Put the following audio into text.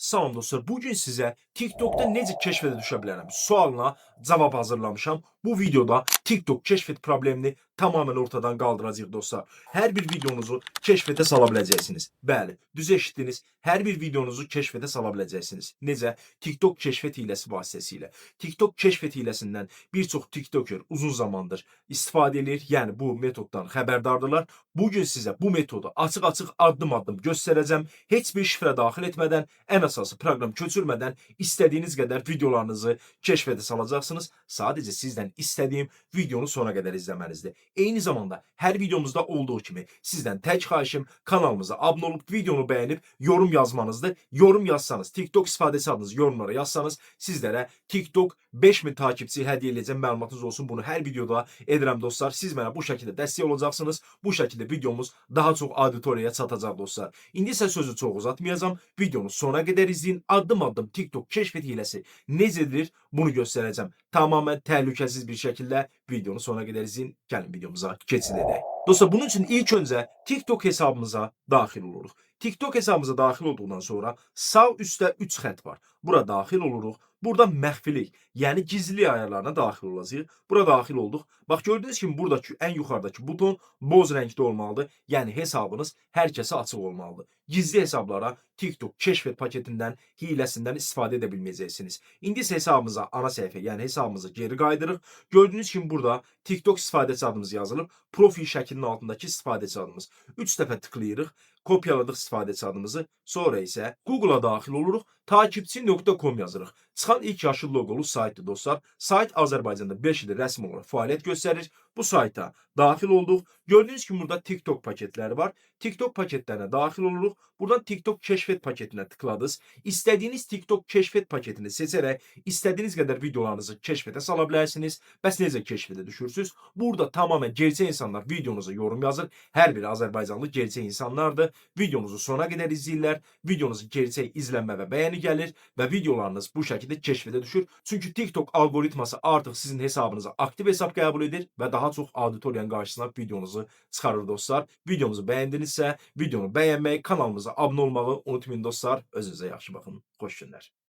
Salam dostlar. Bugün sizə TikTokda necə kəşfə düşə bilərəm sualına cavab hazırlamışam. Bu videoda TikTok kəşf et problemini tamamilə ortadan qaldıracağıq dostlar. Hər bir videonuzu kəşfətə sala biləcəksiniz. Bəli, düz eşitdiniz. Hər bir videonuzu kəşfətə sala biləcəksiniz. Necə? TikTok kəşfət hiləsi vasitəsilə. TikTok kəşfət hiləsindən bir çox TikToker uzun zamandır istifadə edir. Yəni bu metoddan xəbərdardırlar. Bugün sizə bu metodu açıq-açıq addım-addım göstərəcəm. Heç bir şifrə daxil etmədən, ən əsası proqram köçürmədən istədiyiniz qədər videolarınızı kəşfətə salacaqsınız. Sadəcə sizdən istədiyim videonu sona qədər izləmənizdir. Eyni zamanda hər videomuzda olduğu kimi sizdən tək xahişim kanalımıza abunə olub videonu bəyənib yorum yazmanızdır. Yorum yazsanız, TikTok istifadəçi adınızı yorumlara yazsanız sizlərə TikTok 5000 takipçi hədiyyə edəcəm. Məlumatınız olsun. Bunu hər videoda edirəm dostlar. Siz mənə bu şəkildə dəstək olacaqsınız. Bu şəkildə videomuz daha çox auditoriyaya çatacaq dostlar. İndi isə sözü çox uzatmayacağam. Videonu sona qədər izləyin. Addım-addım TikTok kəşfət hiləsi necədir bunu göstərəcəm. Tamamilə təhlükəsiz bir şəkildə videonu sona qədər izləyin. Gəlin videomuza keçid edək. Dostlar bunun üçün ilk öncə TikTok hesabımıza daxil oluruq. TikTok hesabımıza daxil olduqdan sonra sağ üstdə 3 xətt var. Bura daxil oluruq. Burada məxfilik, yəni gizlilik ayarlarına daxil olacağıq. Bura daxil olduq. Bax gördüyünüz kimi buradakı ən yuxarıdakı buton boz rəngdə olmalıdır. Yəni hesabınız hər kəsə açıq olmalıdır. Gizli hesablara TikTok kəşfət paketindən, hiləsindən istifadə edə bilməyəcəksiniz. İndi isə hesabımıza, ana səhifəyə, yəni hesabımıza geri qayıdırıq. Gördüyünüz kimi burada TikTok istifadəçi adımız yazılıb. Profil şəklinin altındakı istifadəçi adımız. 3 dəfə tıklayırıq. Kopyaladıq istifadəçi adımızı. Sonra isə Google-a daxil oluruq. Takipçi.com yazırıq. Çıxan ilk yaşıl loqolu saytdır dostlar. Sayt Azərbaycanda 5 ildir rəsmi olaraq fəaliyyət göstərir. Bu sayta daxil olduq. Gördüyünüz kimi burada TikTok paketləri var. TikTok paketlərinə daxil oluruq. Buradan TikTok kəşfət paketinə tıkladınız. İstədiyiniz TikTok kəşfət paketini seçərək istədiyiniz qədər videolarınızı kəşfətə sala bilərsiniz. Bəs necə kəşfətə düşürsünüz? Burada tamamilə gerçək insanlar videonuza yorum yazır. Hər biri Azərbaycanlı gerçək insanlardır. Videonuzu sona qədər izləyirlər. Videonuzun gerçək izlənmə və bəyəni gəlir və videolarınız bu şəkildə kəşfətə düşür. Çünki TikTok algoritması artıq sizin hesabınıza aktiv hesab qəbul edir və daha çox auditoriyanın qarşısına videonuzu çıxarır dostlar. Videomuzu bəyəndinizsə, videonu bəyənməyi, kanalımıza abunə olmağı unutmayın dostlar. Özünüzə yaxşı baxın. Xoş günlər.